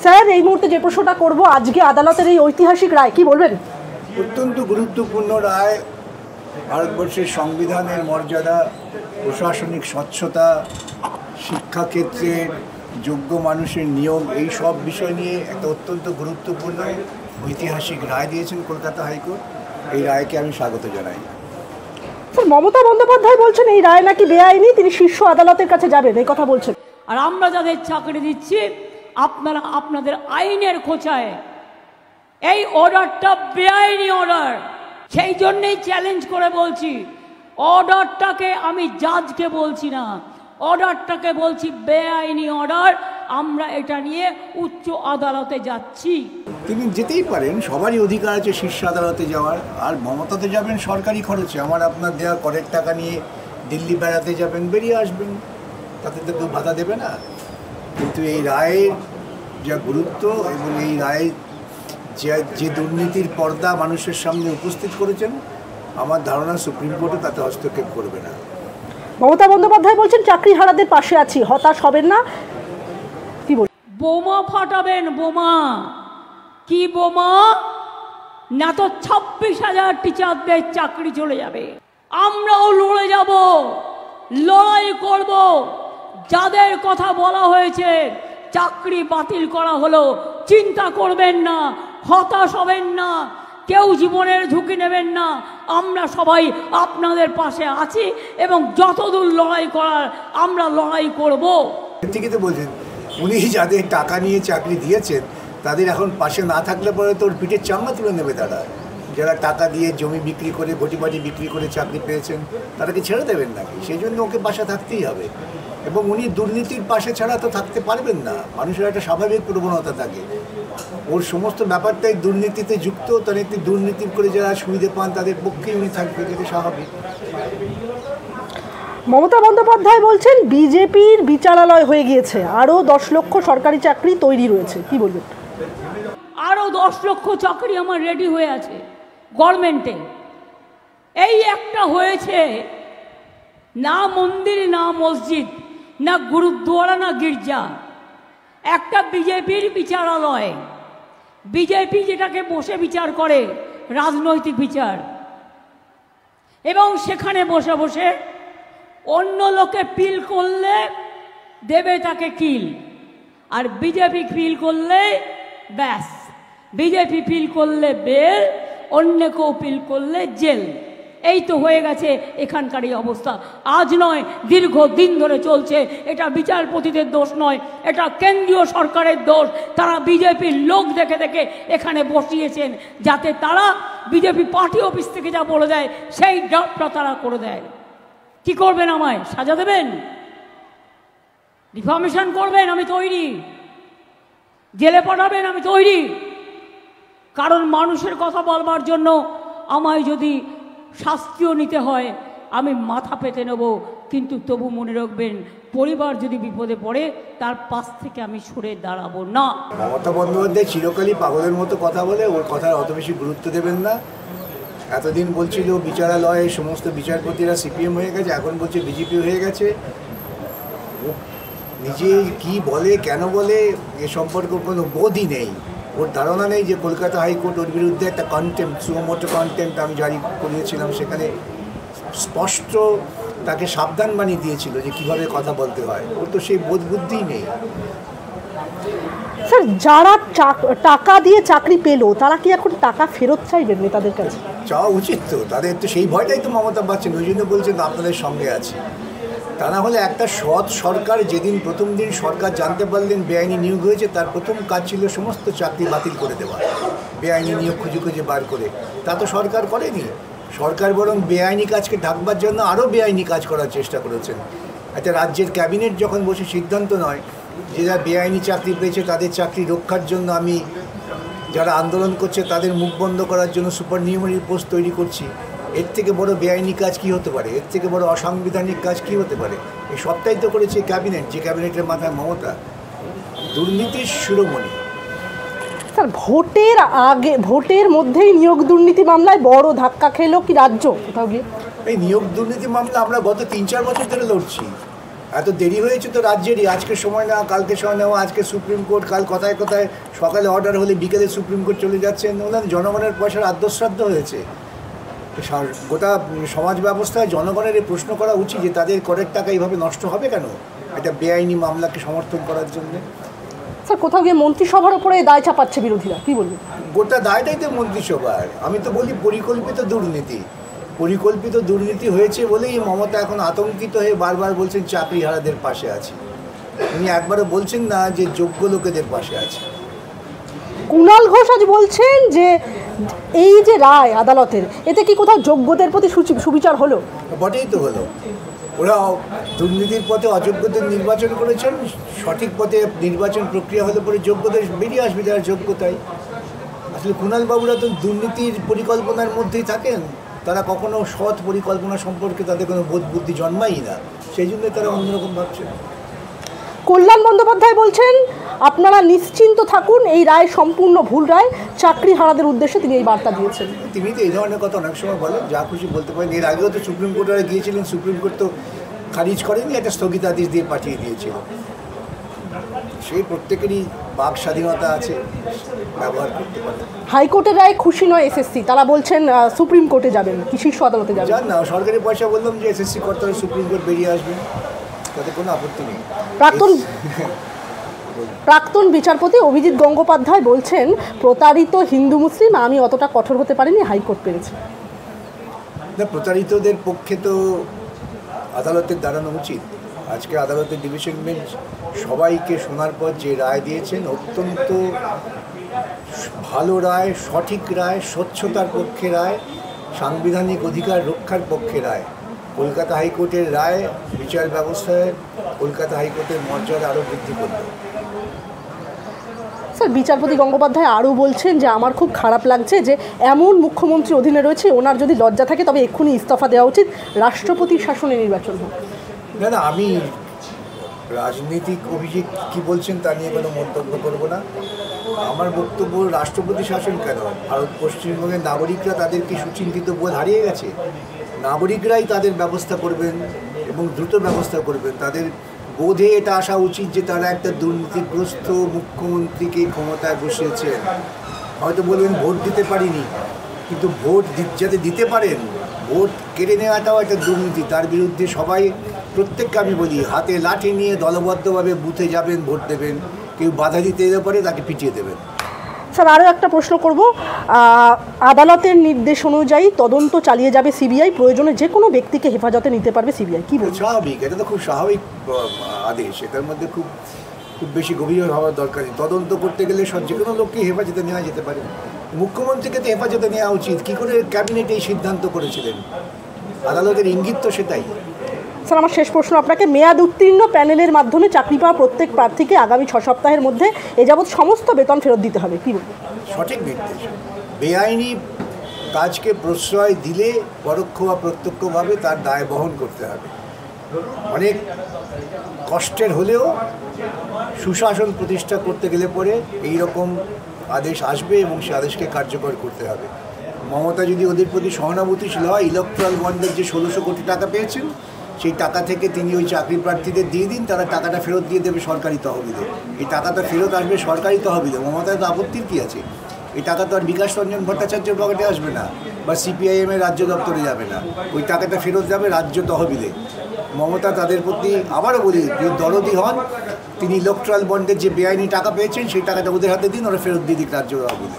Sir এই মুহূর্তে যে প্রশ্নটা করব, আজকে আদালতের এই ঐতিহাসিক রায় কি বলবেন? অত্যন্ত গুরুত্বপূর্ণ রায়। ভারতবর্ষের সংবিধানের মর্যাদা, প্রশাসনিক স্বচ্ছতা, শিক্ষাক্ষেত্রের যোগ্য মানুষের নিয়োগ, এই সব বিষয় নিয়ে একটা অত্যন্ত গুরুত্বপূর্ণ ঐতিহাসিক রায় দিয়েছেন কলকাতা হাইকোর্ট। এই রায়কে আমি স্বাগত জানাই। স্যার মমতা বন্দ্যোপাধ্যায় বলছেন এই রায় নাকি বেআইনি, তিনি শীর্ষ আদালতের কাছে যাবেন, এই কথা বলছেন। আর আমরা যাদের চাকরি দিচ্ছি আপনারা আপনাদের আইনের খোঁচায় এই অর্ডারটা বেআইনি অর্ডার, সেই জন্যেই চ্যালেঞ্জ করে বলছি অর্ডারটাকে, আমি জাজকে বলছি না, অর্ডারটাকে বলছি বেআইনি অর্ডার। আমরা এটা নিয়ে উচ্চ আদালতে যাচ্ছি। তিনি যেতেই পারেন, সবারই অধিকার আছে শীর্ষ আদালতে যাওয়ার। আর মমতাতে যাবেন সরকারি খরচে, আমার আপনার দেওয়া করের টাকা নিয়ে দিল্লি বেড়াতে যাবেন, বেরিয়ে আসবেন, তাতে তো কেউ বাধা দেবে না। কিন্তু এই রায়ের যা গুরুত্ব এবং এই রায় যে দুর্নীতির পর্দা মানুষের সামনে উপস্থিত করেছেন, আমার ধারণা সুপ্রিম কোর্টও তাতে হস্তক্ষেপ করবে না। মমতা বন্দ্যোপাধ্যায় বলছেন চাকরি হারাদের পাশে আছি, হতাশ হবেন না। কি বল? বোমা ফাটাবেন, বোমা। কি বোমা? না তো 26,000 টিচারদের চাকরি চলে যাবে। আমরাও লড়ে যাব, লড়াই করব। যাদের কথা বলা হয়েছে চাকরি বাতিল করা হলো, চিন্তা করবেন না, হতাশ হবেন না, কেউ জীবনের ঝুঁকি নেবেন না। আমরা সবাই আপনাদের পাশে আছি এবং যতদূর লড়াই করার আমরা লড়াই করব। ঠিকই তো বলছেন, উনি যাদের টাকা নিয়ে চাকরি দিয়েছেন তাদের এখন পাশে না থাকলে পরে তোর পিঠের চামড়া তুলে নেবে তারা। যারা টাকা দিয়ে জমি বিক্রি করে, ঘটিবাটি বিক্রি করে চাকরি পেয়েছেন, তাদেরকে ছেড়ে দেবেন নাকি? সেই জন্য ওকে পাশে থাকতেই হবে। এবং উনি দুর্নীতির পাশে ছাড়া তো থাকতে পারবেন না। মানুষের একটা স্বাভাবিক প্রবণতা থাকে, ওর সমস্ত ব্যাপারটাই দুর্নীতিতে যুক্ত, তার একটি দুর্নীতি করে যারা সুবিধে পান তাদের পক্ষেই উনি থাকবেন, এটা স্বাভাবিক। মমতা বন্দ্যোপাধ্যায় বলছেন বিজেপির বিচারালয় হয়ে গিয়েছে, আরও 10 লক্ষ সরকারি চাকরি তৈরি রয়েছে, কি বলবেন? আরও 10 লক্ষ চাকরি আমার রেডি হয়ে আছে গভর্নমেন্টে। এই একটা হয়েছে, না মন্দির, না মসজিদ, না গুরুদ্বারা, না গির্জা, একটা বিজেপির বিচারালয়। বিজেপি যেটাকে বসে বিচার করে, রাজনৈতিক বিচার, এবং সেখানে বসে বসে অন্য লোকে পিল করলে দেবে তাকে কিল, আর বিজেপি পিল করলে ব্যাস, বিজেপি পিল করলে বেল, অন্য কেউ পিল করলে জেল। এই তো হয়ে গেছে এখানকার এই অবস্থা। আজ নয়, দীর্ঘ দিন ধরে চলছে। এটা বিচারপতিদের দোষ নয়, এটা কেন্দ্রীয় সরকারের দোষ। তারা বিজেপির লোক দেখে দেখে এখানে বসিয়েছেন, যাতে তারা বিজেপি পার্টি অফিস থেকে যা বলে দেয় সেই ড্রাফটটা তারা করে দেয়। কি করবেন? আমায় সাজা দেবেন? ডিফামেশন করবেন? আমি তৈরি। জেলে পাঠাবেন? আমি তৈরি। কারণ মানুষের কথা বলবার জন্য আমায় যদি শাস্তিও নিতে হয় আমি মাথা পেতে নেব, কিন্তু তবু মনে রাখবেন পরিবার যদি বিপদে পড়ে তার পাশ থেকে আমি সরে দাঁড়াবো না। মমতা বন্দ্যোপাধ্যায় চিরকালই পাগলের মতো কথা বলে, ওর কথার অত বেশি গুরুত্ব দেবেন না। এতদিন বলছিল বিচারালয়ে সমস্ত বিচারপতিরা সিপিএম হয়ে গেছে, এখন বলছে বিজেপি হয়ে গেছে। ও নিজে কি বলে, কেন বলে, এ সম্পর্কে কোনো বোধই নেই। ওর ধারণা নেই যে কলকাতা হাইকোর্ট ওর বিরুদ্ধে একটা কন্টেম্প্ট, সুমোটো কন্টেম্প্ট আমি জারি করিয়েছিলাম, সেখানে স্পষ্ট তাকে সাবধান বানিয়ে দিয়েছিল যে কীভাবে কথা বলতে হয়। ওর তো সেই বোধ বুদ্ধিই নেই। স্যার যারা টাকা দিয়ে চাকরি পেল তারা কি এখন টাকা ফেরত চাইবেন নেতাদের কাছে? চাওয়া উচিত তো, তাদের তো সেই ভয়টাই তো মমতা পাচ্ছেন, ওই জন্য বলছেন আপনাদের সঙ্গে আছে। তা না হলে একটা সৎ সরকার যেদিন প্রথম দিন সরকার জানতে পারলেন বেআইনি নিয়োগ হয়েছে, তার প্রথম কাজ ছিল সমস্ত চাকরি বাতিল করে দেওয়া, বেআইনি নিয়োগ খুঁজে খুঁজে বার করে। তা তো সরকার করেনি। সরকার বরং বেআইনি কাজকে ঢাকবার জন্য আরও বেআইনি কাজ করার চেষ্টা করেছেন। একটা রাজ্যের ক্যাবিনেট যখন বসে সিদ্ধান্ত নয় যে যারা বেআইনি চাকরি পেয়েছে তাদের চাকরি রক্ষার জন্য আমি, যারা আন্দোলন করছে তাদের মুখ বন্ধ করার জন্য সুপার নিউমারি পোস্ট তৈরি করছি, এর থেকে বড় বেআইনি কাজ কী হতে পারে? এর থেকে বড় অসাংবিধানিক কাজ কী হতে পারে? এই সবটাই তো করেছে ক্যাবিনেট, যে ক্যাবিনেটের মাথায় মমতা, দুর্নীতির শিরোমণি। স্যার ভোটের আগে, ভোটের মধ্যেই নিয়োগ দুর্নীতি মামলায় বড় ধাক্কা খেলো কি রাজ্য কোথাও গিয়ে? এই নিয়োগ দুর্নীতি মামলা আমরা গত 3-4 বছর ধরে লড়ছি। এত দেরি হয়েছে তো রাজ্যেরই, আজকে সময় নেওয়া, কালকে সময় নেওয়া, আজকে সুপ্রিম কোর্ট, কাল কথায় কথায় সকালে অর্ডার হলে বিকেলে সুপ্রিম কোর্ট চলে যাচ্ছেন। ওনার জনগণের পয়সার আদ্যশ্রাদ্ধ হয়েছে। গোটা সমাজ ব্যবস্থায় জনগণের এই প্রশ্ন করা উচিত যে তাদের করের টাকা এইভাবে নষ্ট হবে কেন একটা বেআইনি মামলাকে সমর্থন করার জন্য। স্যার, কোথাও গিয়ে মন্ত্রিসভার উপরে দায় চাপাচ্ছে বিরোধীরা, কি বলবেন? গোটা দায়টাই তো মন্ত্রিসভার। আমি তো বলি পরিকল্পিত দুর্নীতি। পরিকল্পিত দুর্নীতি হয়েছে বলেই মমতা এখন আতঙ্কিত হয়ে বারবার বলছেন চাকরিহারাদের পাশে আছি। উনি একবারও বলছেন না যে যোগ্য লোকেদের পাশে আছে। কুণাল ঘোষ আজ বলছেন যে এই যে রায় আদালতের, এতে কি কোথাও যোগ্যদের প্রতি সুবিচার হলো? বটেই তো হলো। ওরা দুর্নীতির পথে অযোগ্যদের নির্বাচন করেছেন, সঠিক পথে নির্বাচন প্রক্রিয়া হলে পরে যোগ্যদের বেরিয়ে আসবে যারা যোগ্যতাই। আসলে কুণালবাবুরা তো দুর্নীতির পরিকল্পনার মধ্যেই থাকেন, তারা কখনো সৎ পরিকল্পনা সম্পর্কে তাদের কোনো বোধ বুদ্ধি জন্মাই না, সেই জন্য তারা অন্যরকম ভাবছেন। কল্যাণ বন্দ্যোপাধ্যায় বলছেন আপনারা নিশ্চিন্ত থাকুন, এই রায় সম্পূর্ণ ভুল রায়, চাকরি হারাদের উদ্দেশ্যে তিনি এই বার্তা দিয়েছেন। তিনি তো এই ধরনের কথা অনেক সময় বলেন, যা খুশি বলতে পারেন। এর আগেও তো সুপ্রিম কোর্টে গিয়েছিলেন, সুপ্রিম কোর্ট তো খারিজ করেনি, একটা স্থগিতাদেশ দিয়ে পাঠিয়ে দিয়েছিল। সেই প্রত্যেকেরই বাক স্বাধীনতা আছে, ব্যবহার করতে পারে। হাইকোর্টের রায় খুশি নয় এসএসসি, তারা বলছেন সুপ্রিম কোর্টে যাবেন, কি শীর্ষ আদালতে যাবেন? যান না, সরকারি পয়সা বললাম যে এসএসসি করতে হবে, সুপ্রিম কোর্ট বেরিয়ে আসবে, তাতে কোনো আপত্তি নেই। প্রাক্তন বিচারপতি অভিজিৎ গঙ্গোপাধ্যায় বলছেন প্রতারিত হিন্দু মুসলিম আমি অতটা কঠোর হতে পারিনি, হাইকোর্ট পেরেছে। না, প্রতারিতদের পক্ষে তো আদালতের দাঁড়ানো উচিত। আজকে আদালতের ডিভিশন বেঞ্চ সবাইকে শোনার পর যে রায় দিয়েছেন, অত্যন্ত ভালো রায়, সঠিক রায়, স্বচ্ছতার পক্ষে রায়, সাংবিধানিক অধিকার রক্ষার পক্ষে রায়। কলকাতা হাইকোর্টের রায় বিচার ব্যবস্থায় কলকাতা হাইকোর্টের মর্যাদা আরও বৃদ্ধি করবে। স্যার, বিচারপতি গঙ্গোপাধ্যায় আরও বলছেন যে আমার খুব খারাপ লাগছে যে এমন মুখ্যমন্ত্রী অধীনে রয়েছে, ওনার যদি লজ্জা থাকে তবে এক্ষুনি ইস্তফা দেওয়া উচিত, রাষ্ট্রপতির শাসনে নির্বাচন হোক। না না, আমি রাজনৈতিক অভিযোগ কী বলছেন তা নিয়ে কোনো মন্তব্য করব না। আমার বক্তব্য, রাষ্ট্রপতি শাসন কেন? ভারত পশ্চিমবঙ্গের নাগরিকরা তাদের কি সুচিন্তিত বোধ হারিয়ে গেছে? নাগরিকরাই তাদের ব্যবস্থা করবেন এবং দ্রুত ব্যবস্থা করবেন। তাদের বোধে এটা আসা উচিত যে তারা একটা দুর্নীতিগ্রস্ত মুখ্যমন্ত্রীকে ক্ষমতায় বসিয়েছেন। হয়তো বলবেন ভোট দিতে পারিনি, কিন্তু ভোট যাতে দিতে পারেন, ভোট কেড়ে নেওয়াটাও একটা দুর্নীতি। তার বিরুদ্ধে সবাই, প্রত্যেককে আমি বলি, হাতে লাঠি নিয়ে দলবদ্ধভাবে বুথে যাবেন, ভোট দেবেন। কেউ বাধা দিতে এলে পরে তাকে পিটিয়ে দেবেন। স্যার, আরও একটা প্রশ্ন করব, আদালতের নির্দেশ অনুযায়ী তদন্ত চালিয়ে যাবে সিবিআই, প্রয়োজনে যে কোনো ব্যক্তিকে হেফাজতে নিতে পারবে সিবিআই, কি বলছেন? স্বাভাবিক, এটা তো খুব স্বাভাবিক আদেশ। এটার মধ্যে খুব বেশি গভীর হওয়ার দরকার নেই। তদন্ত করতে গেলে যে কোনো লোককে হেফাজতে নেওয়া যেতে পারে। মুখ্যমন্ত্রীকে তো হেফাজতে নেওয়া উচিত। কী করে ক্যাবিনেট এই সিদ্ধান্ত করেছিলেন? আদালতের ইঙ্গিত তো সেটাই। স্যার, আমার শেষ প্রশ্ন আপনাকে, মেয়াদ উত্তীর্ণ প্যানেলের মাধ্যমে চাকরি পাওয়া প্রত্যেক প্রার্থীকে আগামী 6 সপ্তাহের মধ্যে এ যাবৎ সমস্ত বেতন ফেরত দিতে হবে, কি বলবেন? সঠিক নির্দেশ। বেআইনি কাজকে প্রশ্রয় দিলে পরোক্ষ বা প্রত্যক্ষভাবে তার দায় বহন করতে হবে। অনেক কষ্টের হলেও সুশাসন প্রতিষ্ঠা করতে গেলে পরে এই রকম আদেশ আসবে এবং সে আদেশকে কার্যকর করতে হবে। মমতা যদি ওদের প্রতি সহানুভূতিশীল হয়, ইলেকট্রাল বন্ডের যে 1600 কোটি টাকা পেয়েছেন, সেই টাকা থেকে তিনি ওই চাকরি প্রার্থীদের দিয়ে দিন, তারা টাকাটা ফেরত দিয়ে দেবে সরকারি তহবিলে। এই টাকাটা ফেরত আসবে সরকারি তহবিলে। মমতার তো আপত্তির কী আছে? এই টাকা তো আর বিকাশ রঞ্জন ভট্টাচার্যের পকেটে আসবে না, বা সিপিআইএমের রাজ্য দপ্তরে যাবে না। ওই টাকাটা ফেরত যাবে রাজ্য তহবিলে। মমতা তাদের প্রতি, আবারও বলি, যদি দরদি হন, তিনি ইলেকট্রাল বন্ডের যে বেআইনি টাকা পেয়েছেন সেই টাকাটা ওদের হাতে দিন, ওরা ফেরত দিয়ে দিক রাজ্য তহবিলে।